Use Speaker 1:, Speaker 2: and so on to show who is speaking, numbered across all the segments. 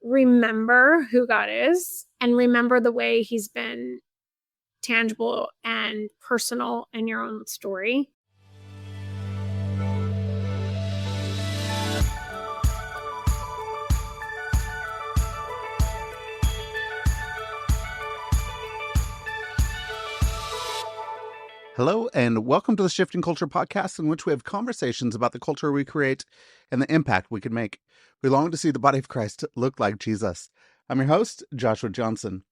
Speaker 1: remember who God is and remember the way he's been tangible and personal in your own story.
Speaker 2: Hello, and welcome to the Shifting Culture podcast, in which we have conversations about the culture we create and the impact we can make. We long to see the body of Christ look like Jesus. I'm your host, Joshua Johnson.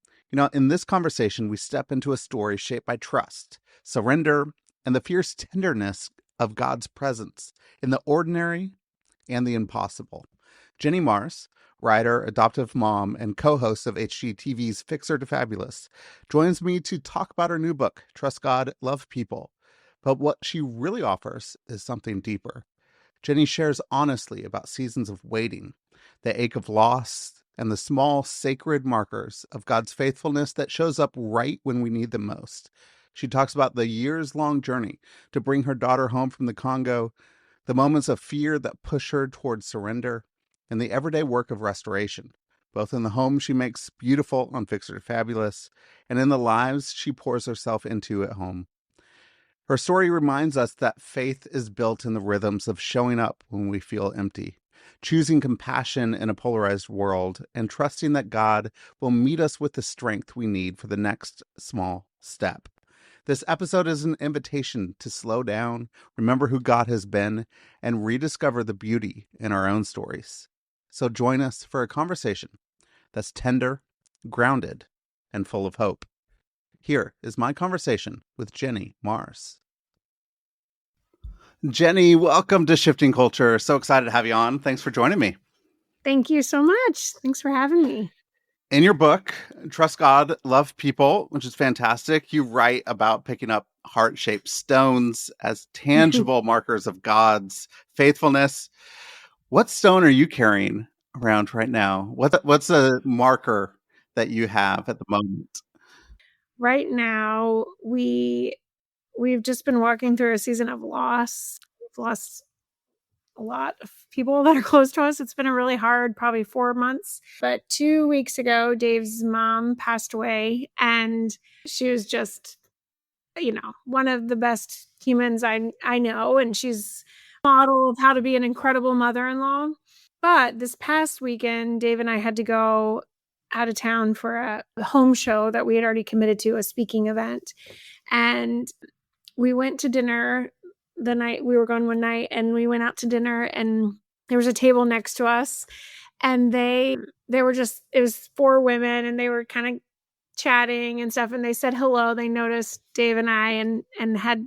Speaker 2: In this conversation, we step into a story shaped by trust, surrender, and the fierce tenderness of God's presence in the ordinary and the impossible. Jenny Mars, writer, adoptive mom, and co-host of HGTV's Fixer to Fabulous, joins me to talk about her new book, Trust God, Love People. But what she really offers is something deeper. Jenny shares honestly about seasons of waiting, the ache of loss, and the small sacred markers of God's faithfulness that shows up right when we need them most. She talks about the years-long journey to bring her daughter home from the Congo, the moments of fear that push her towards surrender, and the everyday work of restoration, both in the home she makes beautiful on Fixer to Fabulous and in the lives she pours herself into at home. Her story reminds us that faith is built in the rhythms of showing up when we feel empty, choosing compassion in a polarized world, and trusting that God will meet us with the strength we need for the next small step. This episode is an invitation to slow down, remember who God has been, and rediscover the beauty in our own stories. So join us for a conversation that's tender, grounded, and full of hope. Here is my conversation with Jenny Mars. Jenny, welcome to Shifting Culture. So excited to have you on. Thanks for joining me.
Speaker 1: Thank you so much. Thanks for having me.
Speaker 2: In your book, Trust God, Love People, which is fantastic, you write about picking up heart-shaped stones as tangible markers of God's faithfulness. What stone are you carrying around right now? What's a marker that you have at the moment?
Speaker 1: Right now, we've just been walking through a season of loss. We've lost a lot of people that are close to us. It's been a really hard, probably 4 months. But 2 weeks ago, Dave's mom passed away, and she was just, one of the best humans I know, and she's a model of how to be an incredible mother-in-law. But this past weekend, Dave and I had to go out of town for a home show that we had already committed to, a speaking event. And we went to dinner the night we were going one night, and we went out to dinner, and there was a table next to us, and they were just, it was 4 women, and they were kind of chatting and stuff, and they said hello. They noticed Dave and I, and had,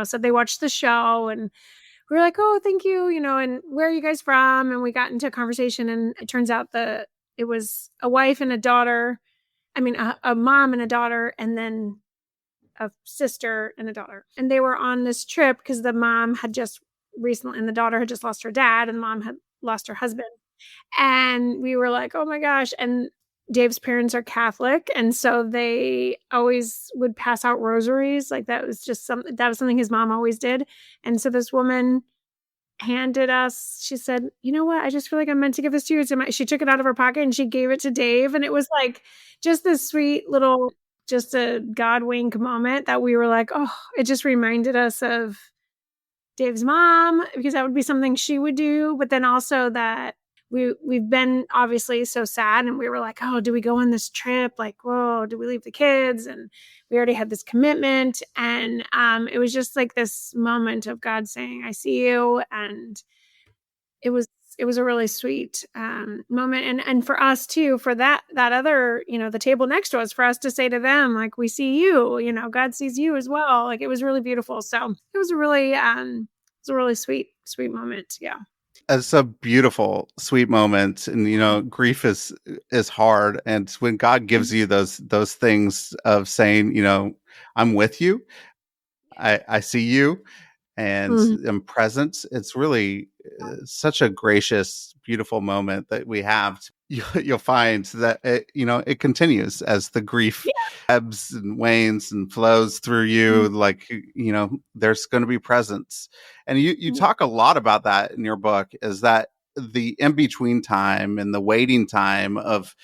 Speaker 1: said they watched the show, and we were like, oh, thank you, and where are you guys from? And we got into a conversation, and it turns out it was a wife and a daughter. I mean, a mom and a daughter, and then a sister and a daughter. And they were on this trip because the mom had just recently, and the daughter had just lost her dad, and the mom had lost her husband. And we were like, oh my gosh. And Dave's parents are Catholic, and so they always would pass out rosaries. Like that was something his mom always did. And so this woman handed us, she said, you know what? I just feel like I'm meant to give this to you. She took it out of her pocket and she gave it to Dave. And it was like just this sweet little, just a God wink moment that we were like, oh, it just reminded us of Dave's mom, because that would be something she would do. But then also that we've been obviously so sad, and we were like, oh, do we go on this trip? Like, whoa, do we leave the kids? And we already had this commitment. And it was just like this moment of God saying, I see you. And it was a really sweet moment. And for us too, for that other, the table next to us, for us to say to them, like, we see you, God sees you as well. Like, it was really beautiful. So it was a really sweet moment. Yeah.
Speaker 2: It's a beautiful, sweet moment. And, grief is hard. And when God gives you those things of saying, I'm with you, I see you, and I'm present, it's really such a gracious, beautiful moment that we have. You'll find that it continues as the grief ebbs and wanes and flows through you. Like, there's going to be presence, and you talk a lot about that in your book. Is that the in between time and the waiting time of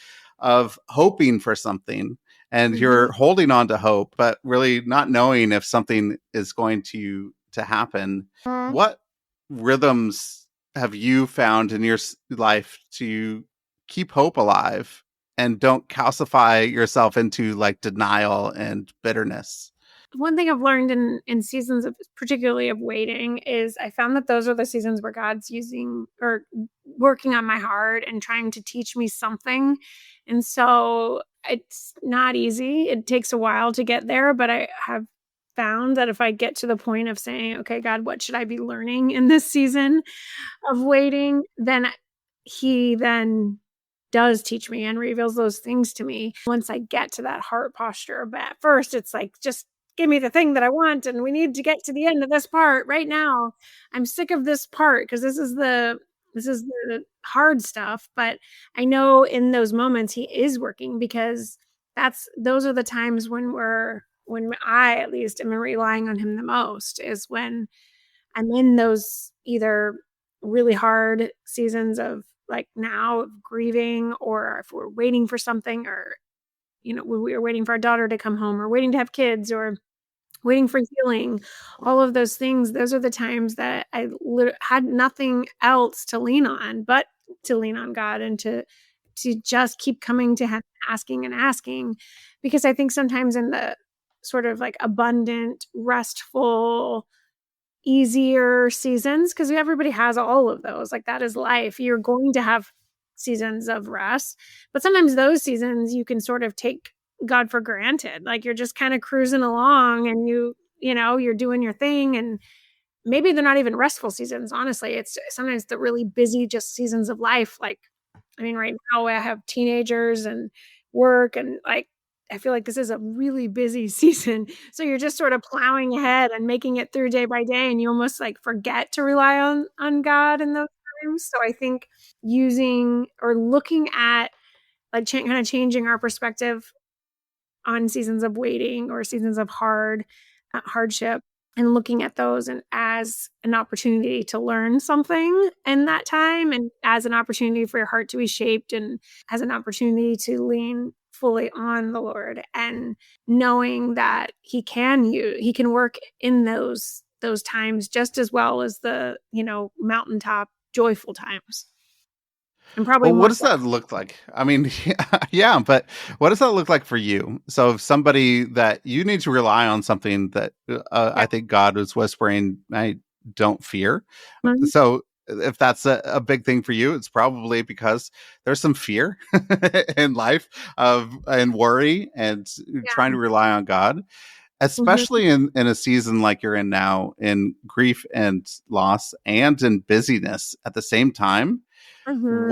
Speaker 2: hoping for something, and
Speaker 1: Mhm.
Speaker 2: you're holding on to hope, but really not knowing if something is going to happen.
Speaker 1: Mm.
Speaker 2: What rhythms have you found in your life to keep hope alive and don't calcify yourself into like denial and bitterness?
Speaker 1: One thing I've learned in seasons of particularly of waiting is I found that those are the seasons where God's using or working on my heart and trying to teach me something. And so it's not easy. It takes a while to get there, but I have found that if I get to the point of saying, "Okay, God, what should I be learning in this season of waiting?" then he then does teach me and reveals those things to me once I get to that heart posture. But at first, it's like, just give me the thing that I want, and we need to get to the end of this part right now. I'm sick of this part because this is the hard stuff. But I know in those moments he is working, because those are the times when I at least am relying on him the most, is when I'm in those either really hard seasons of, like, now of grieving, or if we're waiting for something, or when we are waiting for our daughter to come home, or waiting to have kids, or waiting for healing, all of those things. Those are the times that I had nothing else to lean on but to lean on God, and to just keep coming to him, asking and asking. Because I think sometimes in the sort of like abundant, restful, easier seasons, because everybody has all of those, like, that is life. You're going to have seasons of rest, but sometimes those seasons you can sort of take God for granted. Like, you're just kind of cruising along, and you're doing your thing, and maybe they're not even restful seasons, honestly. It's sometimes the really busy just seasons of life. Like, I mean, right now I have teenagers and work, and, like, I feel like this is a really busy season. So you're just sort of plowing ahead and making it through day by day, and you almost, like, forget to rely on God in those times. So I think using or looking at, like, kind of changing our perspective on seasons of waiting or seasons of hardship, and looking at those and as an opportunity to learn something in that time, and as an opportunity for your heart to be shaped, and as an opportunity to lean fully on the Lord, and knowing that he can work in those times just as well as the mountaintop joyful times, and probably
Speaker 2: Well, what
Speaker 1: more
Speaker 2: does
Speaker 1: so.
Speaker 2: that look like? I mean, yeah, but what does that look like for you? So, if somebody that you need to rely on something that
Speaker 1: Yeah.
Speaker 2: I think God was whispering, I don't fear.
Speaker 1: Mhm.
Speaker 2: So, if that's a big thing for you, it's probably because there's some fear in life of and worry and trying
Speaker 1: Yeah.
Speaker 2: to rely on God,
Speaker 1: Mhm.
Speaker 2: especially in a season like you're in now, in grief and loss and in busyness at the same time.
Speaker 1: Mhm.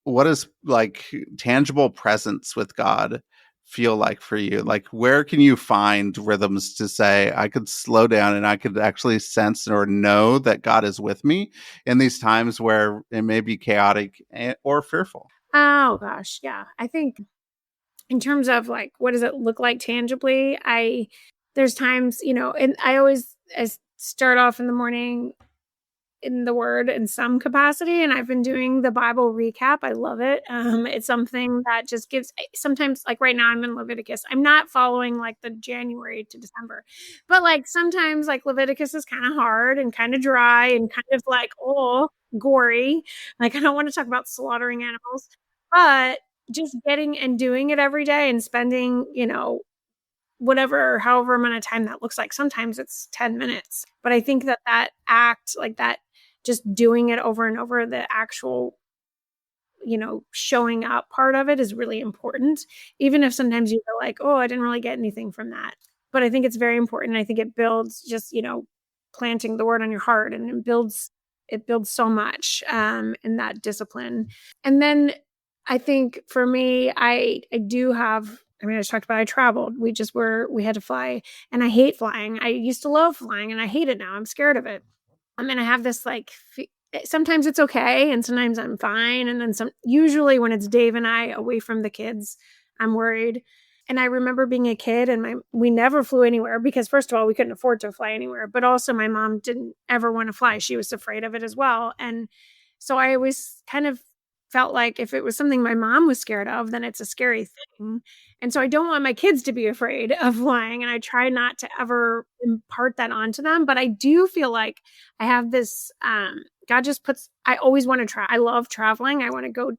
Speaker 2: What is like tangible presence with God feel like for you? Like, where can you find rhythms to say I could slow down and I could actually sense or know that God is with me in these times where it may be chaotic or fearful?
Speaker 1: Oh gosh, yeah. I think in terms of, like, what does it look like tangibly, there's times, and I start off in the morning in the word in some capacity, and I've been doing the Bible recap. I love it. It's something that just gives, sometimes, like, right now I'm in Leviticus. I'm not following, like, the January to December, but, like, sometimes, like, Leviticus is kind of hard and kind of dry and kind of like, oh, gory. Like, I don't want to talk about slaughtering animals, but just getting and doing it every day and spending, whatever, however amount of time that looks like. Sometimes it's 10 minutes. But I think that that act, like that, just doing it over and over, the actual, showing up part of it is really important. Even if sometimes you feel like, oh, I didn't really get anything from that. But I think it's very important. I think it builds just, planting the word on your heart, and it builds so much in that discipline. And then I think for me, I do have, I mean, I just talked about, I traveled. We had to fly, and I hate flying. I used to love flying, and I hate it now. I'm scared of it. I mean, I have this, like, sometimes it's okay, and sometimes I'm fine. And then usually when it's Dave and I away from the kids, I'm worried. And I remember being a kid, and we never flew anywhere because, first of all, we couldn't afford to fly anywhere. But also, my mom didn't ever want to fly. She was afraid of it as well. And So I always kind of felt like if it was something my mom was scared of, then it's a scary thing. And so I don't want my kids to be afraid of flying. And I try not to ever impart that onto them. But I do feel like I have this, God just puts, I always want to try. I love traveling. I want to go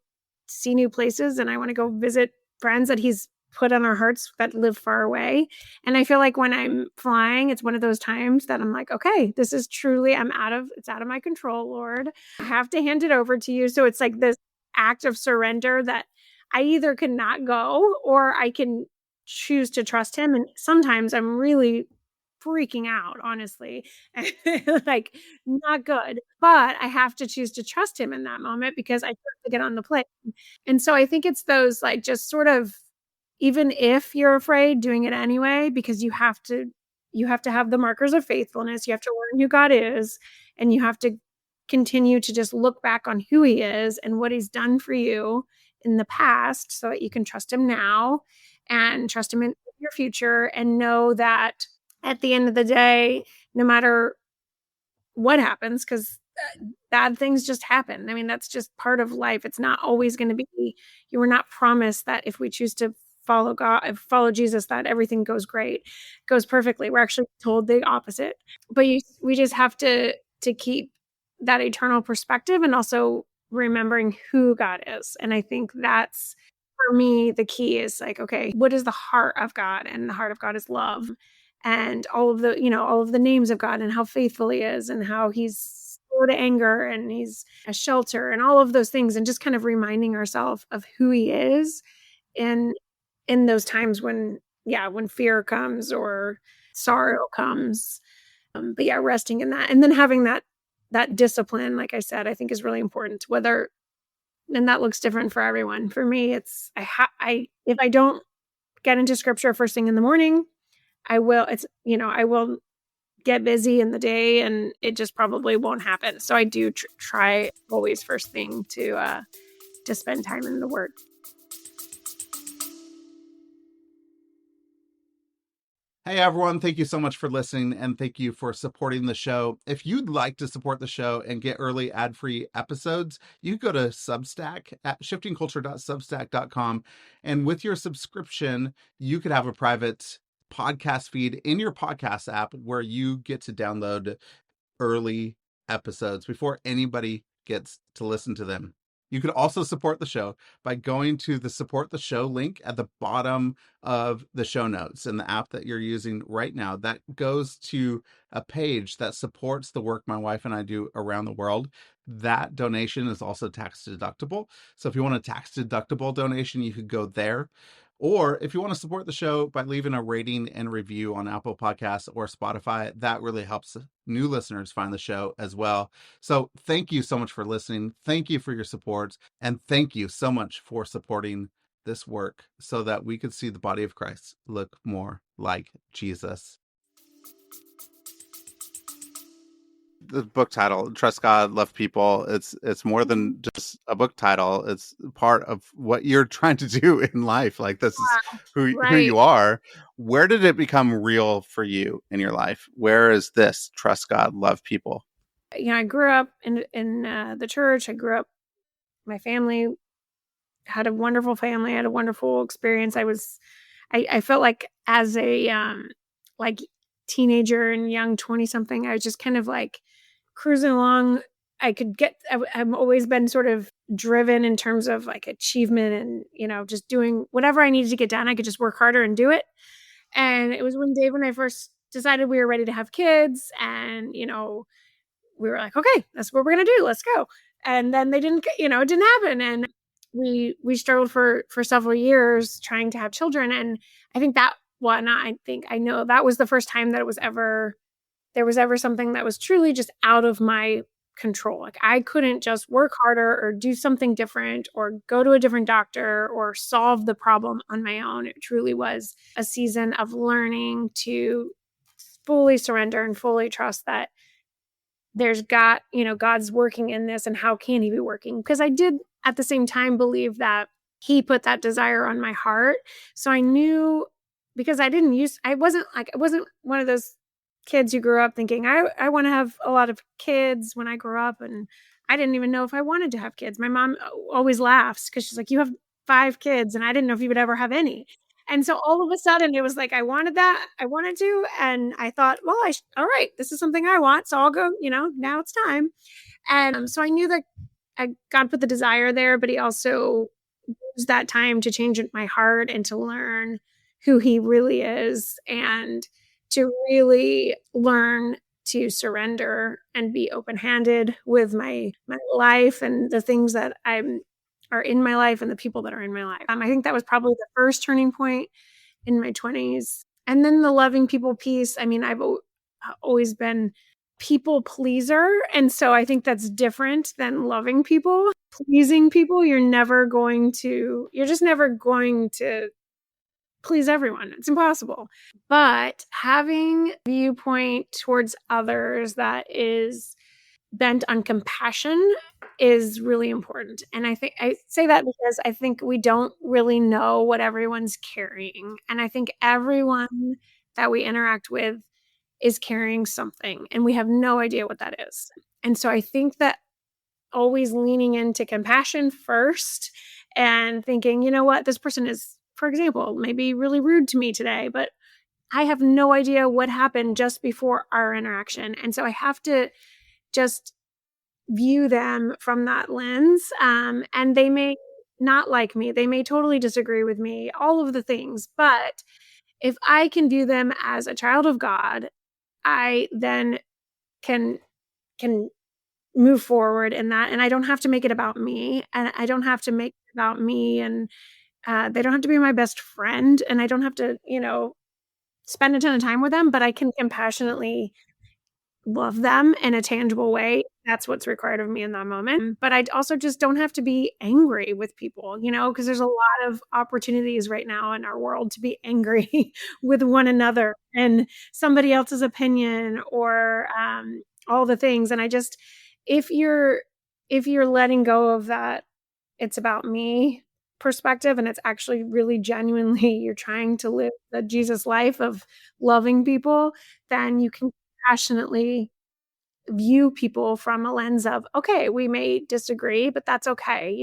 Speaker 1: see new places and I want to go visit friends that He's put on our hearts that live far away. And I feel like when I'm flying, it's one of those times that I'm like, okay, this is truly, it's out of my control, Lord. I have to hand it over to you. So it's like this act of surrender that I either can not go or I can choose to trust Him. And sometimes I'm really freaking out, honestly, like not good. But I have to choose to trust Him in that moment because I have to get on the plane. And so I think it's those like just sort of, even if you're afraid, doing it anyway, because you have to have the markers of faithfulness. You have to learn who God is, and you have to continue to just look back on who He is and what He's done for you in the past so that you can trust Him now and trust Him in your future and know that at the end of the day, no matter what happens, because bad things just happen. I mean, that's just part of life. It's not always going to be, you were not promised that if we choose to follow God, follow Jesus, that everything goes great, goes perfectly. We're actually told the opposite. But we just have to keep that eternal perspective and also remembering who God is. And I think that's, for me, the key is like, okay, what is the heart of God? And the heart of God is love. And all of the names of God and how faithful He is and how He's slow to anger and He's a shelter and all of those things. And just kind of reminding ourselves of who He is in those times when, yeah, when fear comes or sorrow comes. But yeah, resting in that and then having that discipline, like I said, I think is really important. Whether and that looks different for everyone. For me, it's I if I don't get into scripture first thing in the morning, I will. I will get busy in the day, and it just probably won't happen. So I do try always first thing to spend time in the Word.
Speaker 2: Hey everyone, thank you so much for listening and thank you for supporting the show. If you'd like to support the show and get early ad-free episodes, you go to Substack at shiftingculture.substack.com. And with your subscription, you could have a private podcast feed in your podcast app where you get to download early episodes before anybody gets to listen to them. You could also support the show by going to the support the show link at the bottom of the show notes in the app that you're using right now. That goes to a page that supports the work my wife and I do around the world. That donation is also tax deductible. So if you want a tax deductible donation, you could go there. Or if you want to support the show by leaving a rating and review on Apple Podcasts or Spotify, that really helps new listeners find the show as well. So thank you so much for listening. Thank you for your support. And thank you so much for supporting this work so that we could see the body of Christ look more like Jesus. The book title, Trust God, Love People, it's more than just a book title. It's part of what you're trying to do in life. Like this is who
Speaker 1: Right.
Speaker 2: you are. Where did it become real for you in your life? Where is this Trust God, Love People?
Speaker 1: I grew up in the church. I grew up. My family had a wonderful family. I had a wonderful experience. I felt like as a like teenager and young 20 something, I was just kind of like cruising along. I've always been sort of driven in terms of like achievement and, just doing whatever I needed to get done. I could just work harder and do it. And it was one day when I first decided we were ready to have kids and, we were like, okay, that's what we're going to do. Let's go. And then it didn't happen. And we struggled for several years trying to have children. And I think I know that was the first time that there was ever something that was truly just out of my control. Like I couldn't just work harder or do something different or go to a different doctor or solve the problem on my own. It truly was a season of learning to fully surrender and fully trust that God's working in this and how can He be working? Because I did at the same time believe that He put that desire on my heart. So I knew, because I wasn't one of those kids who grew up thinking I want to have a lot of kids when I grow up, and I didn't even know if I wanted to have kids. My mom always laughs because she's like, you have 5 kids, and I didn't know if you would ever have any. And so all of a sudden, it was like I wanted that, I wanted to, and I thought, well, all right, this is something I want, so I'll go. Now it's time. And so I knew that God put the desire there, but He also used that time to change my heart and to learn who He really is, and to really learn to surrender and be open-handed with my life and the things that are in my life and the people that are in my life. I think that was probably the first turning point in my 20s. And then the loving people piece. I mean, I've always been people pleaser, and so I think that's different than loving people. Pleasing people, you're just never going to please everyone. It's impossible. But having viewpoint towards others that is bent on compassion is really important. And I say that because I think we don't really know what everyone's carrying. And I think everyone that we interact with is carrying something, and we have no idea what that is. And so I think that always leaning into compassion first and thinking, you know what, this person is, for example, maybe really rude to me today, but I have no idea what happened just before our interaction. And so I have to just view them from that lens. And they may not like me, they may totally disagree with me, all of the things. But if I can view them as a child of God, I then can move forward in that, and I don't have to make it about me, and I don't have to make it about me, and they don't have to be my best friend, and I don't have to, spend a ton of time with them, but I can compassionately love them in a tangible way. That's what's required of me in that moment. But I also just don't have to be angry with people, because there's a lot of opportunities right now in our world to be angry with one another and somebody else's opinion, or all the things. And I just, if you're letting go of that, it's about me perspective, and it's actually really genuinely you're trying to live the Jesus life of loving people, then you can passionately view people from a lens of, okay, we may disagree, but that's okay.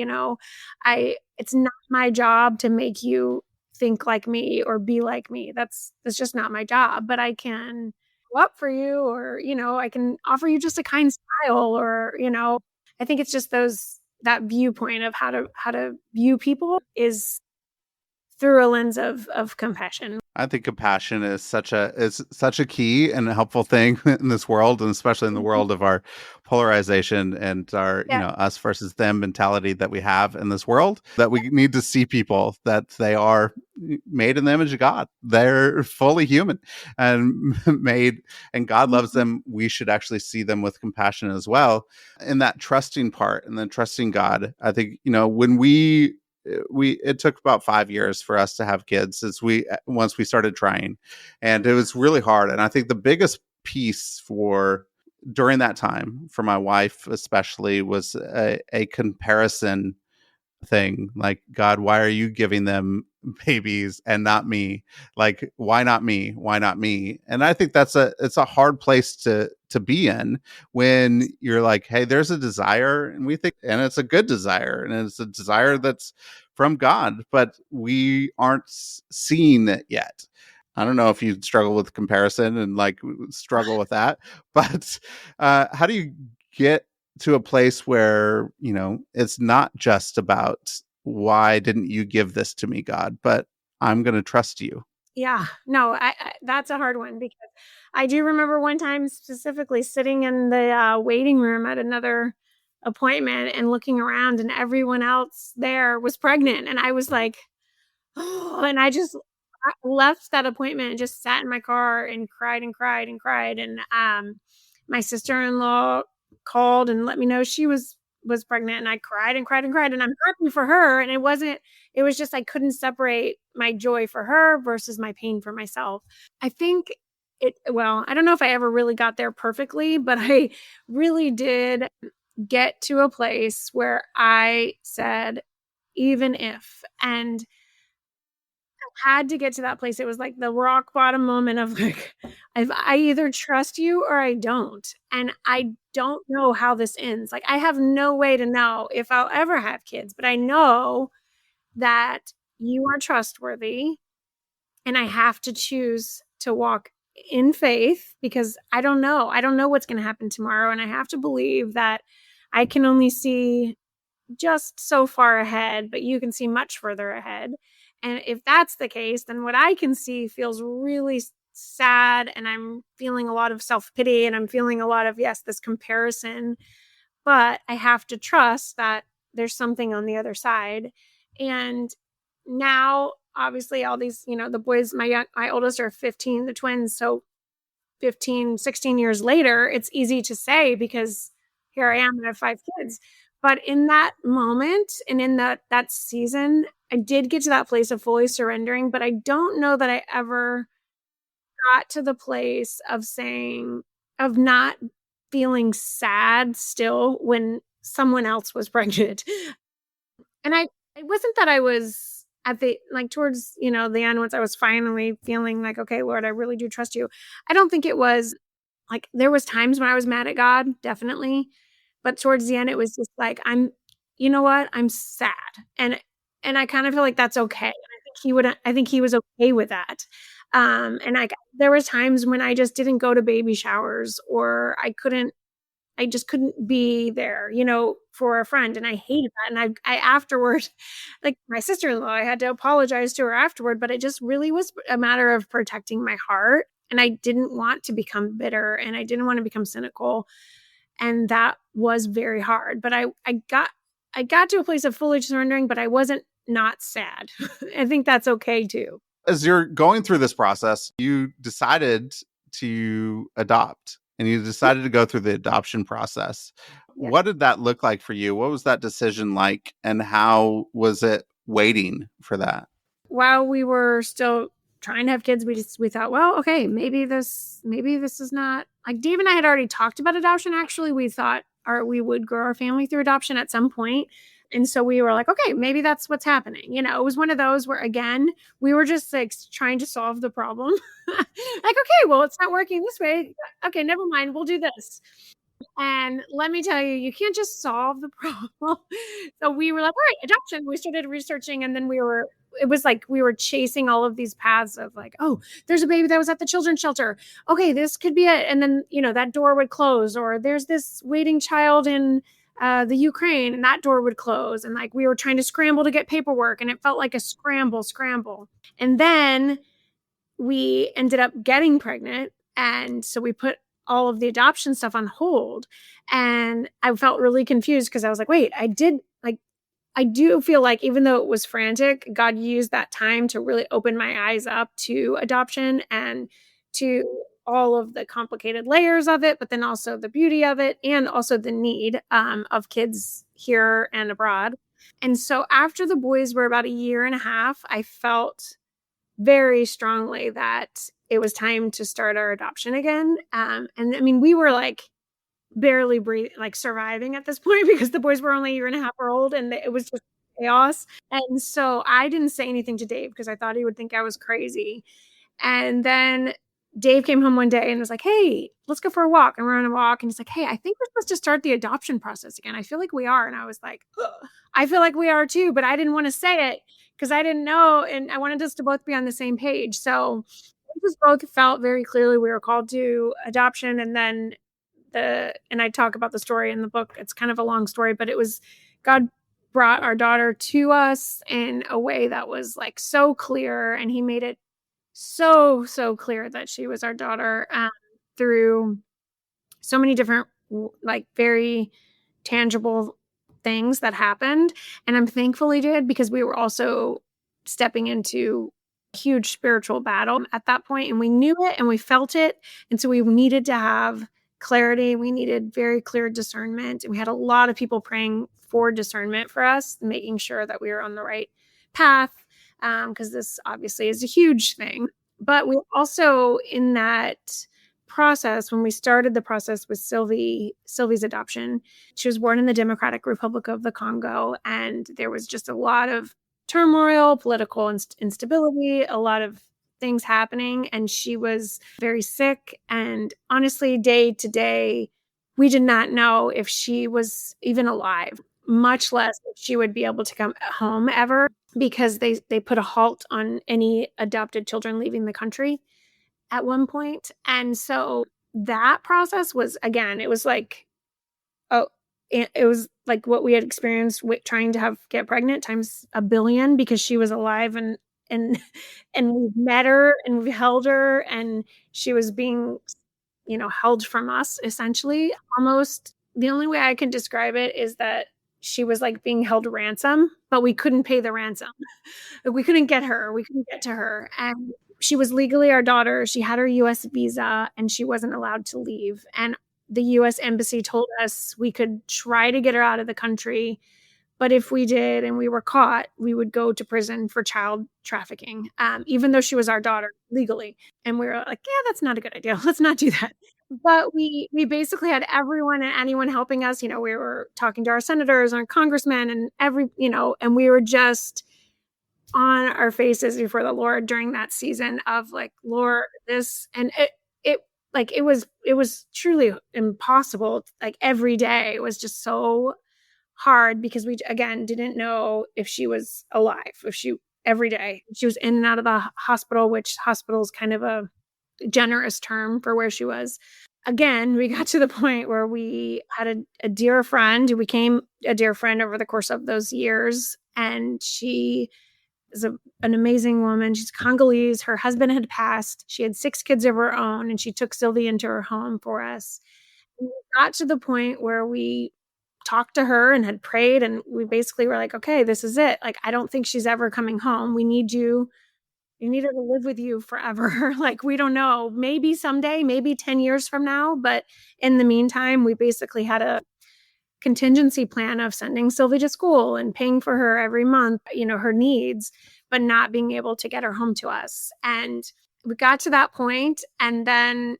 Speaker 1: It's not my job to make you think like me or be like me. That's just not my job, but I can go up for you, or, I can offer you just a kind smile, or, I think it's just that viewpoint of how to view people is through a lens of compassion.
Speaker 2: I think compassion is such a key and a helpful thing in this world, and especially in the
Speaker 1: Mhm.
Speaker 2: world of our polarization and our,
Speaker 1: Yeah.
Speaker 2: us versus them mentality that we have in this world, that we need to see people that they are made in the image of God. They're fully human and made, and God loves
Speaker 1: Mhm.
Speaker 2: them. We should actually see them with compassion as well. In that trusting part and then trusting God, I think, when it took about 5 years for us to have kids once we started trying, and it was really hard. And I think the biggest piece for during that time for my wife especially was a comparison thing, like, God, why are you giving them babies and not me? Like, why not me? Why not me? And I think it's a hard place to be in, when you're like, hey, there's a desire, and we think, and it's a good desire, and it's a desire that's from God, but we aren't seeing it yet. I don't know if you struggle with comparison and like struggle with that, but how do you get to a place where, it's not just about, why didn't you give this to me, God, but I'm going to trust you.
Speaker 1: Yeah, no, that's a hard one, because I do remember one time specifically sitting in the waiting room at another appointment and looking around, and everyone else there was pregnant, and I was like, oh, and I left that appointment and just sat in my car and cried and cried and cried. And my sister-in-law called and let me know she was pregnant, and I cried and cried and cried, and I'm happy for her. And it was just I couldn't separate my joy for her versus my pain for myself. I think I don't know if I ever really got there perfectly, but I really did get to a place where I said, even if, and had to get to that place. It was like the rock bottom moment of like, I either trust you or I don't. And I don't know how this ends. Like, I have no way to know if I'll ever have kids, but I know that you are trustworthy and I have to choose to walk in faith because I don't know. I don't know what's going to happen tomorrow. And I have to believe that I can only see just so far ahead, but you can see much further ahead. And if that's the case, then what I can see feels really sad. And I'm feeling a lot of self pity and I'm feeling a lot of, yes, this comparison. But I have to trust that there's something on the other side. And now, obviously, all these, the boys, my oldest are 15, the twins. So 15, 16 years later, it's easy to say because here I am and I have 5 kids. But in that moment and in that season, I did get to that place of fully surrendering, but I don't know that I ever got to the place of saying, of not feeling sad still when someone else was pregnant. And it wasn't that I was at the, like, towards, the end, once I was finally feeling like, okay, Lord, I really do trust you. I don't think it was like, there was times when I was mad at God, definitely. But towards the end, it was just like, you know what? I'm sad. And I kind of feel like that's okay. And I think he was okay with that. And there was times when I just didn't go to baby showers or I just couldn't be there, for a friend. And I hated that. And I afterward, like my sister-in-law, I had to apologize to her afterward, but it just really was a matter of protecting my heart. And I didn't want to become bitter and I didn't want to become cynical. And that was very hard. But I got to a place of fully surrendering, but I wasn't not sad. I think that's okay too.
Speaker 2: As you're going through this process, you decided to adopt and you decided to go through the adoption process.
Speaker 1: Yeah.
Speaker 2: What did that look like for you? What was that decision like? And how was it waiting for that?
Speaker 1: While we were still trying to have kids, we thought, well, okay, maybe this is not, like, Dave and I had already talked about adoption. Actually, we thought we would grow our family through adoption at some point. And so we were like, okay, maybe that's what's happening. It was one of those where, again, we were just like trying to solve the problem. Like, okay, well, it's not working this way. Okay, never mind. We'll do this. And let me tell you, you can't just solve the problem. So we were like, all right, adoption. We started researching, and then it was like we were chasing all of these paths of like, oh, there's a baby that was at the children's shelter. Okay, this could be it. And then, that door would close, or there's this waiting child in the Ukraine, and that door would close. And like we were trying to scramble to get paperwork, and it felt like a scramble. And then we ended up getting pregnant. And so we put all of the adoption stuff on hold. And I felt really confused because I was like, wait, I do feel like even though it was frantic, God used that time to really open my eyes up to adoption and to all of the complicated layers of it, but then also the beauty of it and also the need of kids here and abroad. And so after the boys were about a year and a half, I felt very strongly that it was time to start our adoption again. And I mean, we were like barely breathing, like surviving at this point because the boys were only a year and a half old and it was just chaos. And so I didn't say anything to Dave because I thought he would think I was crazy. And then Dave came home one day and was like, hey, let's go for a walk. And we're on a walk. And he's like, hey, I think we're supposed to start the adoption process again. I feel like we are. And I was like, ugh. I feel like we are too, but I didn't want to say it because I didn't know. And I wanted us to both be on the same page. So we just both felt very clearly we were called to adoption. And then and I talk about the story in the book. It's kind of a long story, but it was God brought our daughter to us in a way that was like so clear. And he made it so clear that she was our daughter through so many different, like, very tangible things that happened. And I'm thankful he did because we were also stepping into a huge spiritual battle at that point, and we knew it and we felt it. And so we needed to have clarity. We needed very clear discernment. And we had a lot of people praying for discernment for us, making sure that we were on the right path. Because this obviously is a huge thing. But we also, in that process, when we started the process with Sylvie's adoption, she was born in the Democratic Republic of the Congo. And there was just a lot of turmoil, political instability, a lot of things happening. And she was very sick. And honestly, day to day, we did not know if she was even alive, much less if she would be able to come home ever, because they put a halt on any adopted children leaving the country at one point. And so that process was, again, it was like, oh, it was like what we had experienced with trying to get pregnant times a billion, because she was alive, and and we've met her and we've held her, and she was being, held from us, essentially. Almost the only way I can describe it is that she was like being held ransom, but we couldn't pay the ransom. We couldn't get her. We couldn't get to her. And she was legally our daughter. She had her US visa and she wasn't allowed to leave. And the US embassy told us we could try to get her out of the country, but if we did and we were caught, we would go to prison for child trafficking, even though she was our daughter legally. And we were like, yeah, that's not a good idea. Let's not do that. But we basically had everyone and anyone helping us. We were talking to our senators and our congressmen and and we were just on our faces before the Lord during that season of like, Lord, this, and it like it was truly impossible. Like every day it was just so hard, because we again didn't know if she was alive. If she Every day she was in and out of the hospital, which hospital is kind of a generous term for where she was. Again, we got to the point where we had a dear friend who became a dear friend over the course of those years, and she is an amazing woman. She's Congolese. Her husband had passed. She had 6 kids of her own, and she took Sylvie into her home for us. And we got to the point where we talked to her and had prayed, and we basically were like, okay, this is it. Like, I don't think she's ever coming home. We need you. You need her to live with you forever. Like, we don't know. Maybe someday, maybe 10 years from now. But in the meantime, we basically had a contingency plan of sending Sylvie to school and paying for her every month, her needs, but not being able to get her home to us. And we got to that point, and then,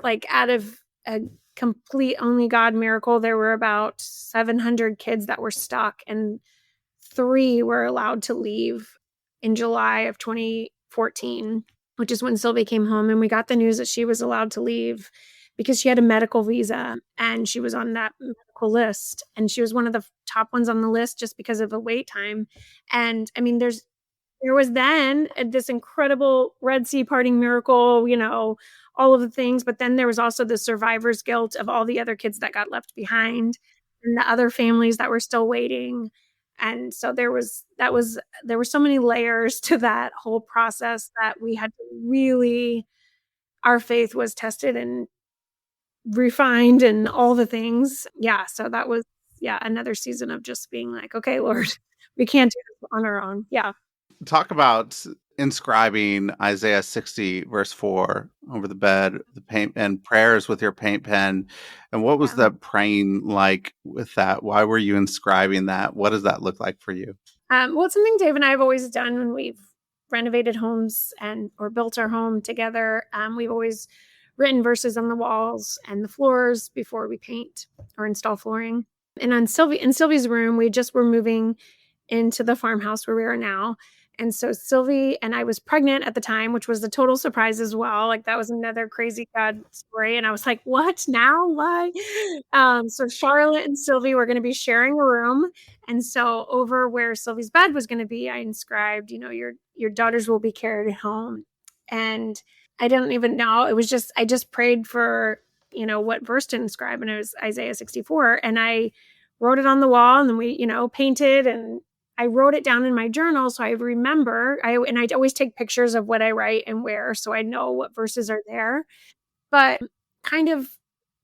Speaker 1: like, out of a complete only God miracle, there were about 700 kids that were stuck, and 3 were allowed to leave in July of 2014, which is when Sylvie came home. And we got the news that she was allowed to leave because she had a medical visa and she was on that medical list. And she was one of the top ones on the list just because of the wait time. And I mean, there was then this incredible Red Sea parting miracle, all of the things. But then there was also the survivor's guilt of all the other kids that got left behind and the other families that were still waiting. And so there were so many layers to that whole process that we had to really, our faith was tested and refined and all the things. Yeah. So that was, yeah, another season of just being like, okay, Lord, we can't do this on our own. Yeah.
Speaker 2: Talk about inscribing Isaiah 60 verse 4 over the bed, the paint, and prayers with your paint pen. And what was
Speaker 1: Yeah.
Speaker 2: the praying like with that? Why were you inscribing that? What does that look like for you?
Speaker 1: Well, it's something Dave and I have always done when we've renovated homes or built our home together. We've always written verses on the walls and the floors before we paint or install flooring. And in Sylvie's room, we just were moving into the farmhouse where we are now. And so Sylvie and I was pregnant at the time, which was a total surprise as well. Like, that was another crazy God story. And I was like, what now? Why? So Charlotte and Sylvie were going to be sharing a room. And so over where Sylvie's bed was going to be, I inscribed, your daughters will be carried home. And I didn't even know. It was just, I just prayed for, what verse to inscribe. And it was Isaiah 64. And I wrote it on the wall, and then we, painted, and I wrote it down in my journal. So I remember, I always take pictures of what I write and where, so I know what verses are there. But kind of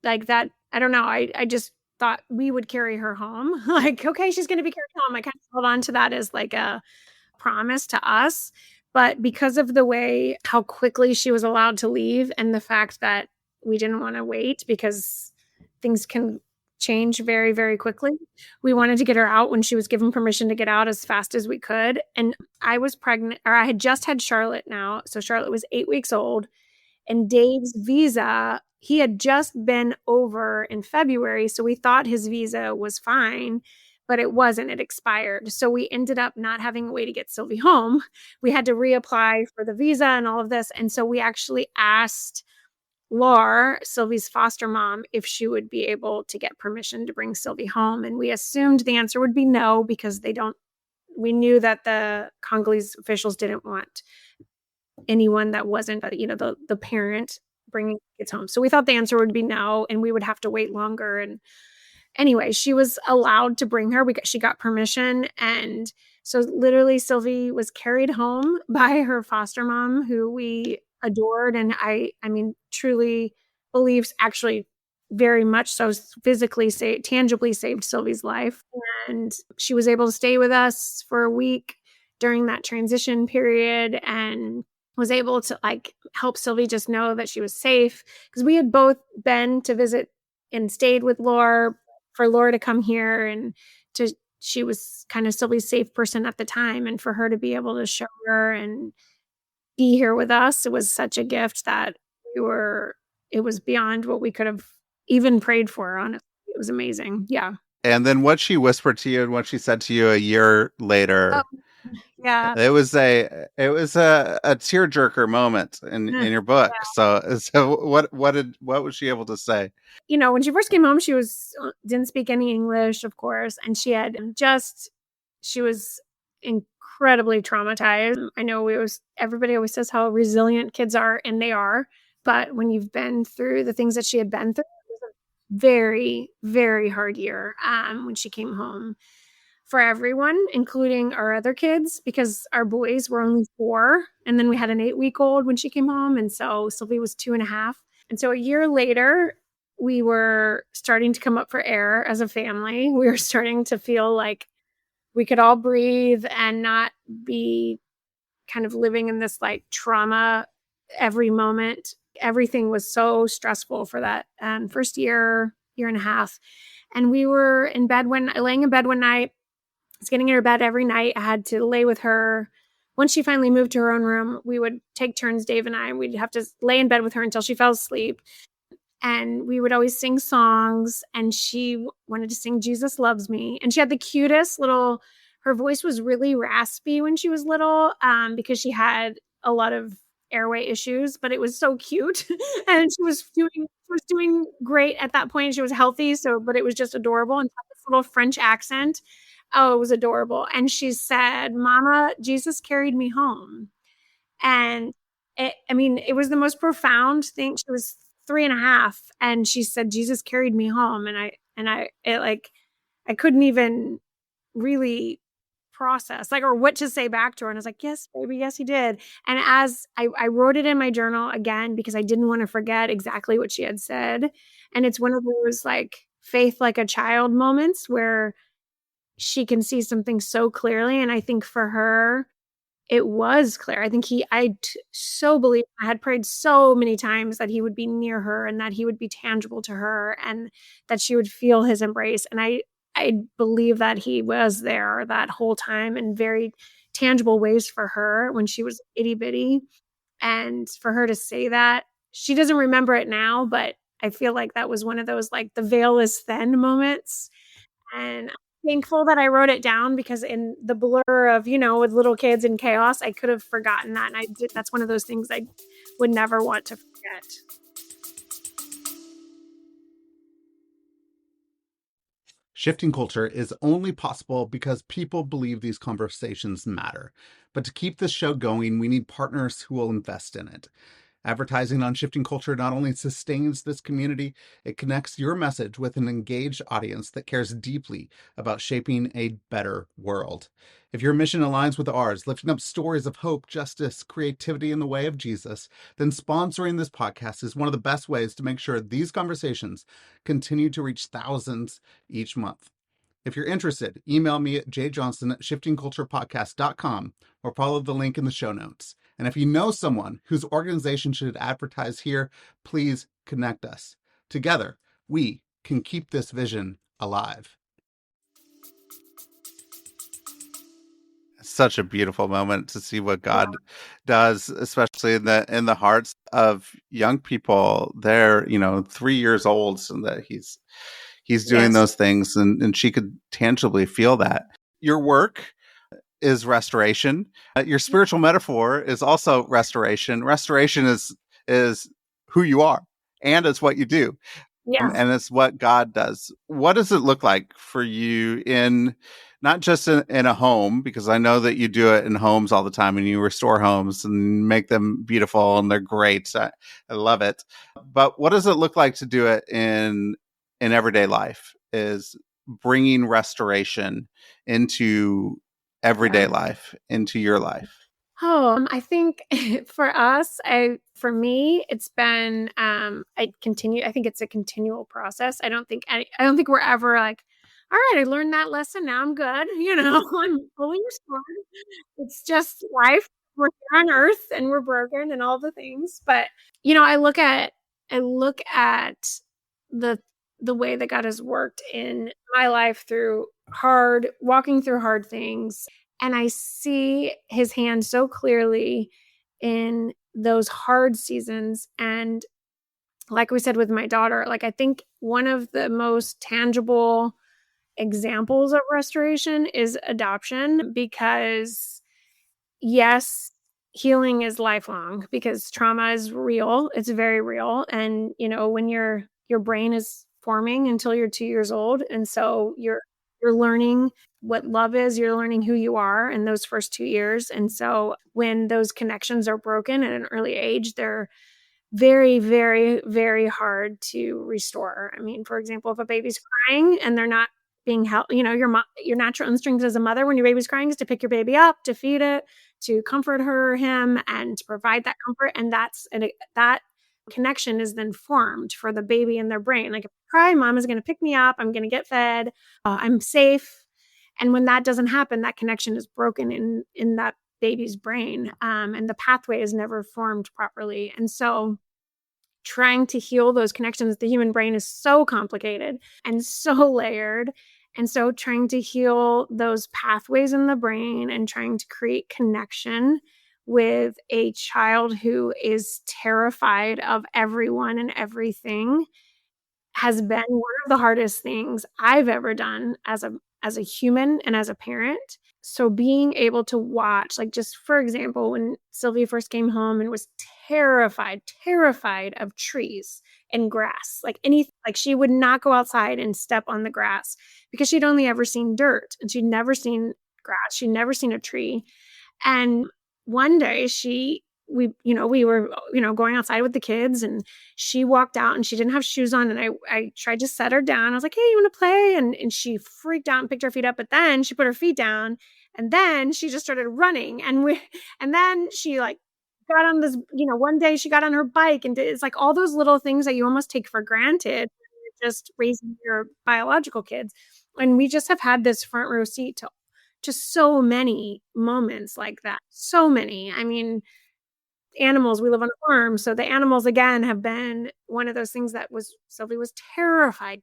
Speaker 1: like that, I don't know. I just thought we would carry her home. Like, okay, she's going to be carried home. I kind of held on to that as like a promise to us. But because of the way how quickly she was allowed to leave, and the fact that we didn't want to wait because things can change very, very quickly, we wanted to get her out when she was given permission to get out as fast as we could. And I was pregnant, or I had just had Charlotte now. So Charlotte was 8 weeks old, and Dave's visa, he had just been over in February. So we thought his visa was fine. but it wasn't. It expired. So we ended up not having a way to get Sylvie home. We had to reapply for the visa and all of this. And so we actually asked Laura, Sylvie's foster mom, if she would be able to get permission to bring Sylvie home. And we assumed the answer would be no, because we knew that the Congolese officials didn't want anyone that wasn't, the parent bringing kids home. So we thought the answer would be no, and we would have to wait longer. And anyway, she was allowed to bring her. She got permission. And so literally Sylvie was carried home by her foster mom, who we adored. And I mean, truly believes, actually very much so, physically tangibly saved Sylvie's life. And she was able to stay with us for a week during that transition period, and was able to like help Sylvie just know that she was safe, because we had both been to visit and stayed with Laura, for Laura to come here, and she was kind of Sylvie's safe person at the time, and for her to be able to show her and be here with us, it was such a gift that it was beyond what we could have even prayed for. Honestly, it was amazing. Yeah.
Speaker 2: And then what she whispered to you and what she said to you a year
Speaker 1: Oh,
Speaker 2: later,
Speaker 1: yeah.
Speaker 2: it was a tearjerker moment in your book. So what was she able to say?
Speaker 1: When she first came home, she didn't speak any English, of course, and she was incredibly traumatized. I know everybody always says how resilient kids are, and they are, but when you've been through the things that she had been through, it was a very, very hard year when she came home, for everyone, including our other kids, because our boys were only 4, and then we had an 8-week-old when she came home, and so Sylvie was 2.5. And so a year later, we were starting to come up for air as a family. We were starting to feel like we could all breathe and not be kind of living in this like trauma every moment. Everything was so stressful for that first year and a half. And we were laying in bed one night. I was getting in her bed every night. I had to lay with her. Once she finally moved to her own room, we would take turns, Dave and I, and we'd have to lay in bed with her until she fell asleep. And we would always sing songs, and she wanted to sing Jesus Loves Me. And she had the cutest little, her voice was really raspy when she was little, because she had a lot of airway issues, but it was so cute. And she was doing great at that point. She was healthy, but it was just adorable, and had this little French accent. Oh, it was adorable. And she said, "Mama, Jesus carried me home." And it was the most profound thing. She was 3.5, and she said, "Jesus carried me home." I couldn't even really process, or what to say back to her. And I was like, "Yes, baby, yes, he did." And as I wrote it in my journal again, because I didn't want to forget exactly what she had said. And it's one of those like faith like a child moments where she can see something so clearly. And I think for her, it was clear. I think so believe, I had prayed so many times that he would be near her, and that he would be tangible to her, and that she would feel his embrace. And I believe that he was there that whole time in very tangible ways for her when she was itty bitty. And for her to say that, she doesn't remember it now, but I feel like that was one of those like the veil is thin moments. And I'm thankful that I wrote it down, because in the blur of, with little kids and chaos, I could have forgotten that. And that's one of those things I would never want to forget.
Speaker 2: Shifting culture is only possible because people believe these conversations matter. But to keep this show going, we need partners who will invest in it. Advertising on Shifting Culture not only sustains this community, it connects your message with an engaged audience that cares deeply about shaping a better world. If your mission aligns with ours, lifting up stories of hope, justice, creativity in the way of Jesus, then sponsoring this podcast is one of the best ways to make sure these conversations continue to reach thousands each month. If you're interested, email me at jjohnson@shiftingculturepodcast.com or follow the link in the show notes. And if you know someone whose organization should advertise here, please connect us. Together, we can keep this vision alive. Such a beautiful moment to see what God does, especially in the hearts of young people. They're 3 years old, and that he's he's doing
Speaker 1: Yes.
Speaker 2: those things, and she could tangibly feel that. Your work is restoration. Your spiritual metaphor is also restoration. Restoration is who you are, and it's what you do,
Speaker 1: Yeah.
Speaker 2: and it's what God does. What does it look like for you in not just in a home, because I know that you do it in homes all the time and you restore homes and make them beautiful and they're great. I love it. But what does it look like to do it in everyday life? Is bringing restoration into everyday
Speaker 1: Yeah.
Speaker 2: life, into your life.
Speaker 1: I think for me, it's been, I think it's a continual process. I don't think we're ever like, all right, I learned that lesson. Now I'm good. I'm fully restored. It's just life. We're here on earth and we're broken and all the things. But, I look at the, the way that God has worked in my life through walking through hard things, and I see his hand so clearly in those hard seasons. And like we said with my daughter, like I think one of the most tangible examples of restoration is adoption, because yes, healing is lifelong because trauma is real. It's very real. And when your brain is forming until you're 2 years old. And so you're learning what love is, you're learning who you are in those first 2 years. And so when those connections are broken at an early age, they're very, very, very hard to restore. I mean, for example, if a baby's crying and they're not being held, your natural instinct as a mother when your baby's crying is to pick your baby up, to feed it, to comfort him, and to provide that comfort. And that connection is then formed for the baby in their brain. Like if I cry, mom is going to pick me up. I'm going to get fed. I'm safe. And when that doesn't happen, that connection is broken in that baby's brain, and the pathway is never formed properly. And so trying to heal those connections, the human brain is so complicated and so layered. And so trying to heal those pathways in the brain and trying to create connection with a child who is terrified of everyone and everything has been one of the hardest things I've ever done as a human and as a parent. So being able to watch, like, just for example, when Sylvia first came home and was terrified of trees and grass, like anything, like she would not go outside and step on the grass because she'd only ever seen dirt and she'd never seen grass. She'd never seen a tree. And one day we were, going outside with the kids, and she walked out and she didn't have shoes on. And I tried to set her down. I was like, hey, you want to play? And she freaked out and picked her feet up. But then she put her feet down and then she just started running. And then she like got on this, one day she got on her bike, and it's like all those little things that you almost take for granted when you're just raising your biological kids. And we just have had this front row seat to just so many moments like that. So many. I mean, animals, we live on a farm, so the animals again have been one of those things that was Sylvie was terrified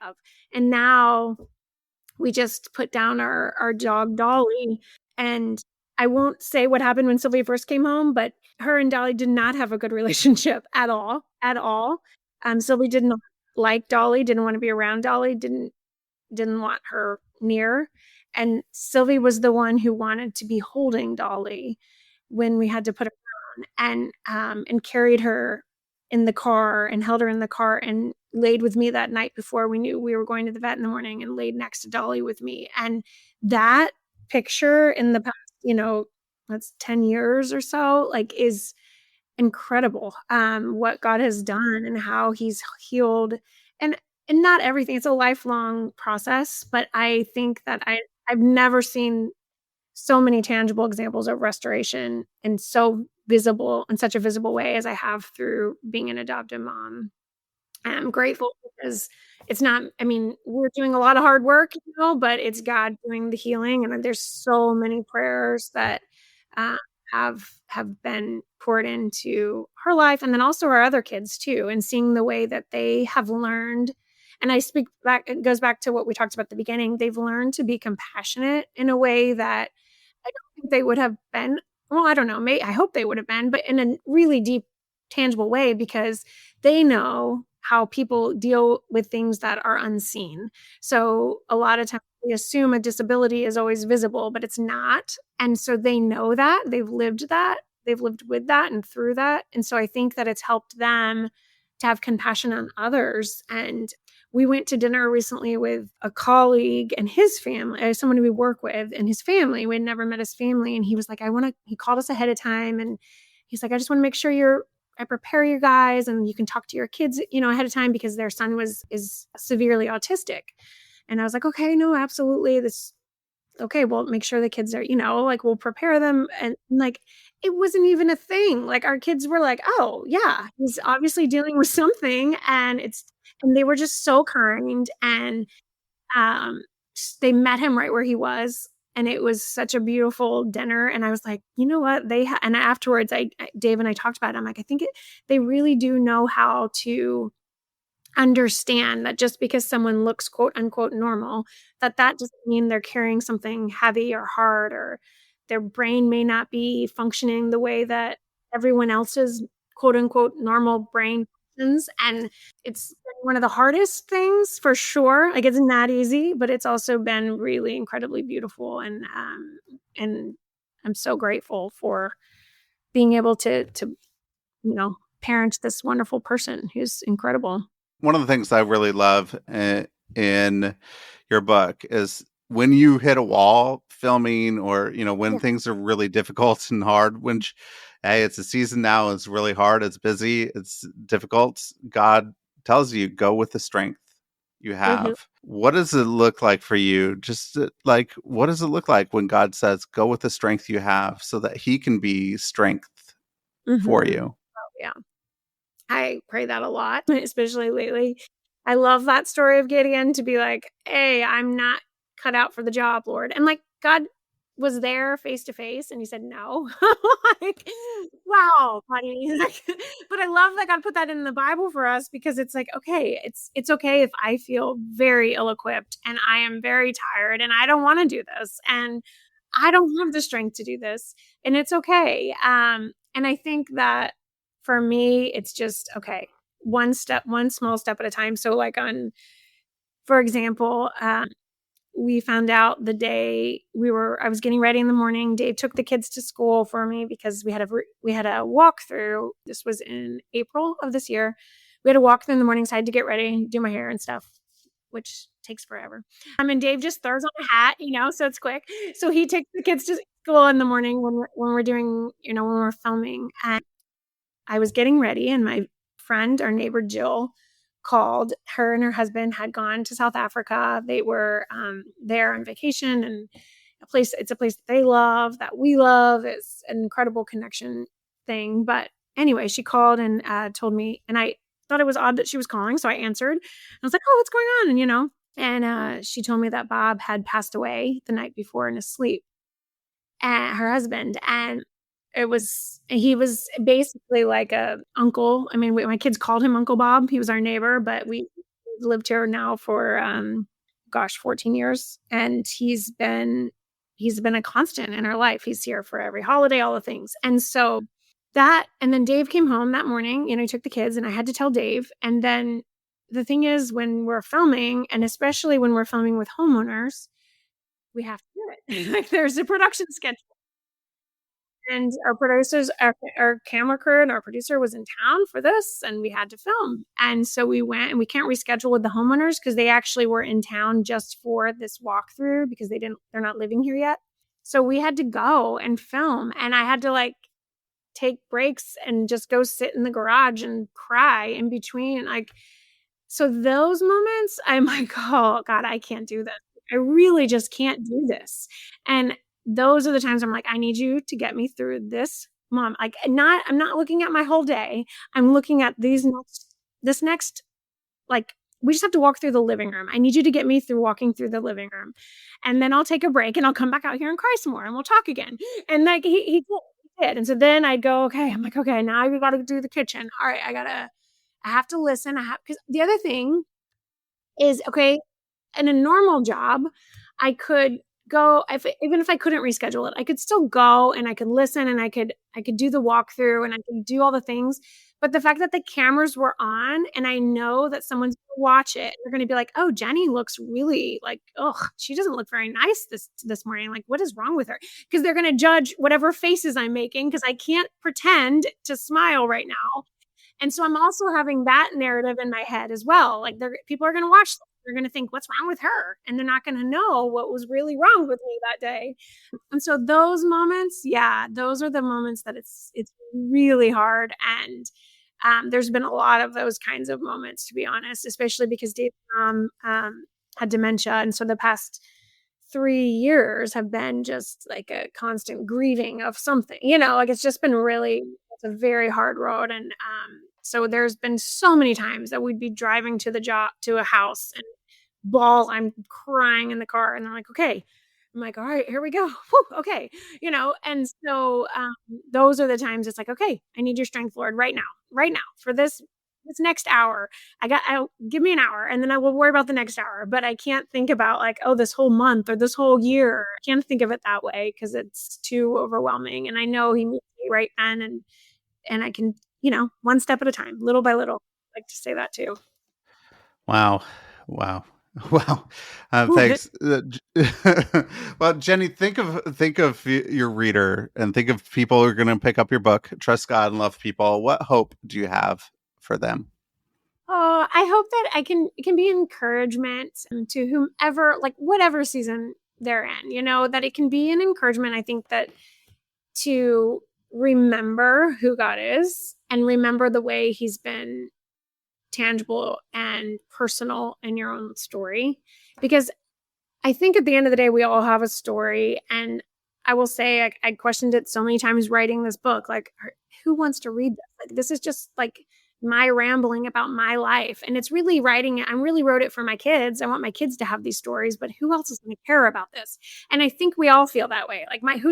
Speaker 1: of. And now we just put down our dog Dolly. And I won't say what happened when Sylvia first came home, but her and Dolly did not have a good relationship at all, at all. Sylvie did not like Dolly, didn't want to be around Dolly, didn't want her near. And Sylvie was the one who wanted to be holding Dolly when we had to put her down, and carried her in the car and held her in the car and laid with me that night before we knew we were going to the vet in the morning, and laid next to Dolly with me. And that picture in the past, that's 10 years or so, like, is incredible. What God has done and how he's healed, and not everything. It's a lifelong process, but I think that I've never seen so many tangible examples of restoration and so visible in such a visible way as I have through being an adoptive mom. And I'm grateful because it's not, I mean, we're doing a lot of hard work, but it's God doing the healing. And there's so many prayers that uh, have been poured into her life, and then also our other kids too, and seeing the way that they have learned. And I speak back, it goes back to what we talked about at the beginning. They've learned to be compassionate in a way that I don't think they would have been. Well, I don't know. I hope they would have been, but in a really deep, tangible way, because they know how people deal with things that are unseen. So a lot of times we assume a disability is always visible, but it's not. And so they know that, they've lived with that and through that. And so I think that it's helped them to have compassion on others. And we went to dinner recently with a colleague and his family, someone we work with and his family. We had never met his family. And he was like, he called us ahead of time. And he's like, I just want to make sure I prepare you guys and you can talk to your kids, ahead of time because their son is severely autistic. And I was like, okay, no, absolutely. Okay, well, make sure the kids are, like we'll prepare them. And like, it wasn't even a thing. Like our kids were like, oh yeah, he's obviously dealing with something. And they were just so kind. And um, they met him right where he was. And it was such a beautiful dinner. And I was like, you know what? And afterwards, Dave and I talked about it. I'm like, I think they really do know how to understand that just because someone looks quote unquote normal, that doesn't mean they're carrying something heavy or hard, or their brain may not be functioning the way that everyone else's quote unquote normal brain functions. And it's one of the hardest things for sure. Like it's not easy, but it's also been really incredibly beautiful. And I'm so grateful for being able to parent this wonderful person who's incredible.
Speaker 2: One of the things I really love in your book is when you hit a wall filming, or when
Speaker 1: Yeah.
Speaker 2: things are really difficult and hard, hey, it's a season now, it's really hard, it's busy, it's difficult, God tells you, go with the strength you
Speaker 1: Mm-hmm.
Speaker 2: have. What does it look like for you? Just like, what does it look like when God says, go with the strength you have so that he can be strength for
Speaker 1: Mm-hmm.
Speaker 2: you?
Speaker 1: Oh, yeah. I pray that a lot, especially lately. I love that story of Gideon to be like, hey, I'm not cut out for the job, Lord. And like God was there face to face and he said no. Like, wow, buddy. But I love that God put that in the Bible for us because it's like, okay, it's okay if I feel very ill-equipped and I am very tired and I don't want to do this and I don't have the strength to do this. And it's okay. And I think that for me, it's just okay, one small step at a time. So, like for example, we found out the day I was getting ready in the morning. Dave took the kids to school for me because we had a walkthrough. This was in April of this year. We had a walkthrough in the morning, so I had to get ready, do my hair and stuff, which takes forever. And Dave just throws on a hat, so it's quick. So he takes the kids to school in the morning when we're doing, when we're filming. And I was getting ready, and my friend, our neighbor Jill, called. Her and her husband had gone to South Africa. They were there on vacation, and it's a place that they love, that we love. It's an incredible connection thing. But anyway, she called and told me, and I thought it was odd that she was calling, so I answered. I was like, "Oh, what's going on?" And she told me that Bob had passed away the night before in his sleep, and her husband. And he was basically like a uncle. I mean, my kids called him Uncle Bob. He was our neighbor, but we lived here now for 14 years, and he's been a constant in our life. He's here for every holiday, all the things. And then Dave came home that morning. He took the kids, and I had to tell Dave. And then the thing is, when we're filming, and especially when we're filming with homeowners, we have to do it. Like there's a production schedule. And our camera crew and our producer was in town for this, and we had to film. And so we went, and we can't reschedule with the homeowners because they actually were in town just for this walkthrough because they're not living here yet. So we had to go and film, and I had to like take breaks and just go sit in the garage and cry in between. Like, so those moments, I'm like, oh God, I can't do this. I really just can't do this. And those are the times I'm like, I need you to get me through this mom. Like, I'm not looking at my whole day. I'm looking at this next, like, we just have to walk through the living room. I need you to get me through walking through the living room. And then I'll take a break and I'll come back out here and cry some more and we'll talk again. And like, he did. And so then I'd go, okay, I'm like, okay, now we got to do the kitchen. All right, I have to listen. Because the other thing is, okay, in a normal job, I could go, even if I couldn't reschedule it, I could still go and I could listen and I could do the walkthrough and I could do all the things. But the fact that the cameras were on and I know that someone's gonna watch it, they're going to be like, "Oh, Jenny looks really like, oh, she doesn't look very nice this morning. Like, what is wrong with her?" Because they're going to judge whatever faces I'm making because I can't pretend to smile right now. And so I'm also having that narrative in my head as well. Like, people are going to watch this. They're going to think, "What's wrong with her?" And they're not going to know what was really wrong with me that day. And so those moments, yeah, those are the moments that it's really hard. And there's been a lot of those kinds of moments, to be honest, especially because Dave's mom had dementia. And so the past 3 years have been just like a constant grieving of something, like it's just been really, it's a very hard road. And so there's been so many times that we'd be driving to the job, to a house, and I'm crying in the car, and they're like, "Okay." I'm like, "All right, here we go." Whew, okay. And so those are the times it's like, "Okay, I need your strength, Lord, right now for this next hour. I'll give me an hour and then I will worry about the next hour." But I can't think about like, oh, this whole month or this whole year. I can't think of it that way because it's too overwhelming. And I know he meets me right then, and I can, one step at a time, little by little. I like to say that too.
Speaker 2: Wow. Wow. Wow. Thanks. Well, Jenny, think of your reader and think of people who are going to pick up your book, Trust God and Love People. What hope do you have for them?
Speaker 1: Oh, I hope that it can be encouragement to whomever, like whatever season they're in, that it can be an encouragement. I think that to remember who God is and remember the way he's been tangible and personal in your own story. Because I think at the end of the day, we all have a story. And I will say, I questioned it so many times writing this book. Like, who wants to read this? Like, this is just like my rambling about my life. And it's really writing it. I really wrote it for my kids. I want my kids to have these stories, but who else is going to care about this? And I think we all feel that way. Like, who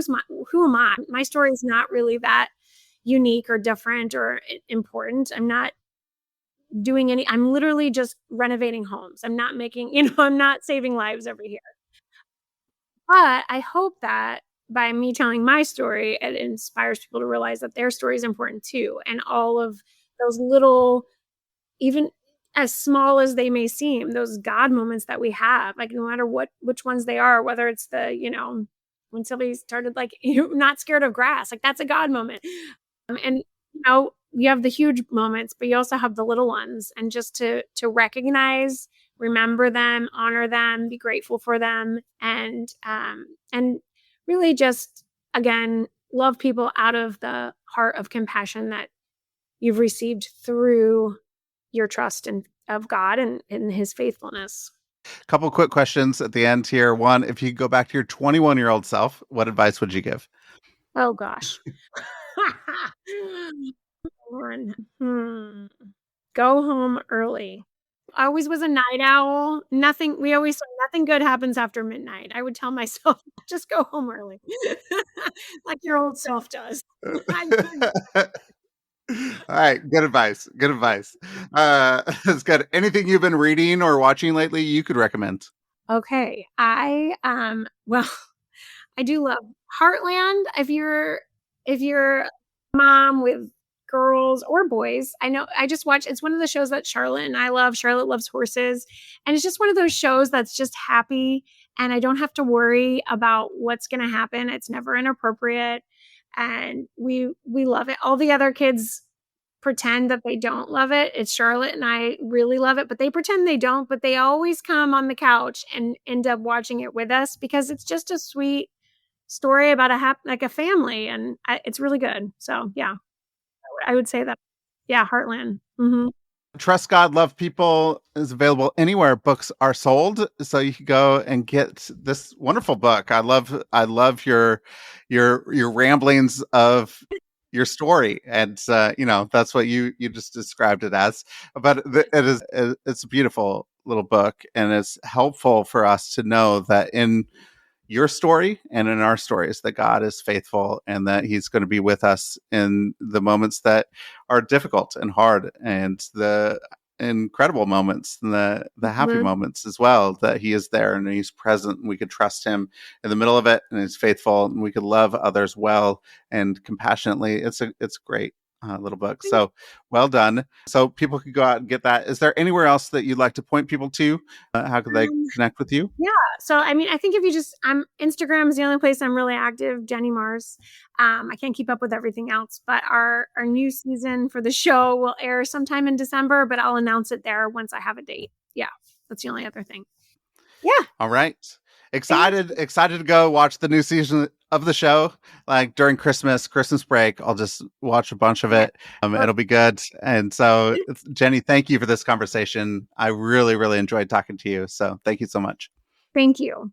Speaker 1: am I? My story is not really that unique or different or important. I'm literally just renovating homes. I'm not making, I'm not saving lives over here. But I hope that by me telling my story, it inspires people to realize that their story is important too. And all of those little, even as small as they may seem, those God moments that we have, like no matter which ones they are, whether it's when somebody started like, not scared of grass, like that's a God moment. And you have the huge moments, but you also have the little ones, and just to recognize, remember them, honor them, be grateful for them, and really just again love people out of the heart of compassion that you've received through your trust and of God and his faithfulness.
Speaker 2: Couple quick questions at the end here. One, if you could go back to your 21-year-old self, what advice would you give?
Speaker 1: Oh gosh. One. Go home early. I always was a night owl. We always said nothing good happens after midnight. I would tell myself, just go home early. Like your old self does.
Speaker 2: All right, good advice. Good advice. That's good. Anything you've been reading or watching lately you could recommend?
Speaker 1: Okay. Well, I do love Heartland. If you're a mom with girls or boys, I know I just watch, it's one of the shows that Charlotte and I love. Charlotte loves horses. And it's just one of those shows that's just happy, and I don't have to worry about what's going to happen. It's never inappropriate, and we love it. All the other kids pretend that they don't love it. It's Charlotte and I really love it, but they pretend they don't, but they always come on the couch and end up watching it with us because it's just a sweet story about like a family, and it's really good. So yeah, I would say that. Yeah, Heartland.
Speaker 2: Trust God, Love People is available anywhere books are sold. So you can go and get this wonderful book. I love your ramblings of your story, and that's what you just described it as. But it's a beautiful little book, and it's helpful for us to know that in your story and in our stories that God is faithful and that he's going to be with us in the moments that are difficult and hard. And incredible moments and the happy
Speaker 1: Mhm.
Speaker 2: moments as well, that he is there and he's present and we could trust him in the middle of it, and he's faithful, and we could love others well and compassionately. It's a great little book.
Speaker 1: Thank
Speaker 2: So well done. So people could go out and get that. Is there anywhere else that you'd like to point people to? How could they
Speaker 1: you.
Speaker 2: connect with you?
Speaker 1: Yeah. So I mean, I think if you just Instagram is the only place I'm really active, Jenny Mars. I can't keep up with everything else, but our new season for the show will air sometime in December, but I'll announce it there once I have a date. Yeah. That's the only other thing. Yeah.
Speaker 2: All right.
Speaker 1: Thank
Speaker 2: Excited to go watch the new season of the show. Like during Christmas break, I'll just watch a bunch of
Speaker 1: you.
Speaker 2: it. It'll be good. And so,
Speaker 1: Yeah.
Speaker 2: Jenny, thank you for this conversation. I really, really enjoyed talking to you. So thank you so much.
Speaker 1: Thank you.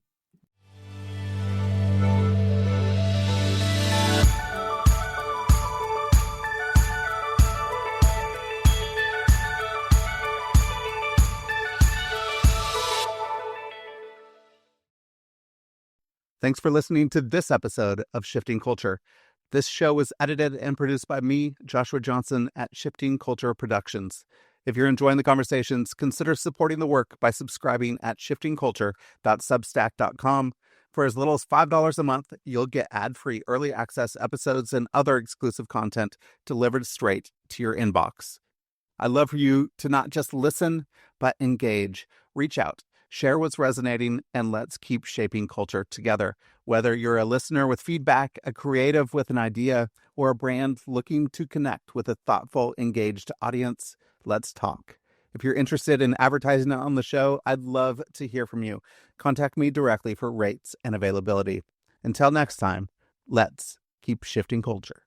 Speaker 2: Thanks for listening to this episode of Shifting Culture. This show was edited and produced by me, Joshua Johnson, at Shifting Culture Productions. If you're enjoying the conversations, consider supporting the work by subscribing at shiftingculture.substack.com. For as little as $5 a month, you'll get ad-free early access episodes and other exclusive content delivered straight to your inbox. I'd love for you to not just listen, but engage. Reach out, share what's resonating, and let's keep shaping culture together. Whether you're a listener with feedback, a creative with an idea, or a brand looking to connect with a thoughtful, engaged audience, let's talk. If you're interested in advertising on the show, I'd love to hear from you. Contact me directly for rates and availability. Until next time, let's keep shifting culture.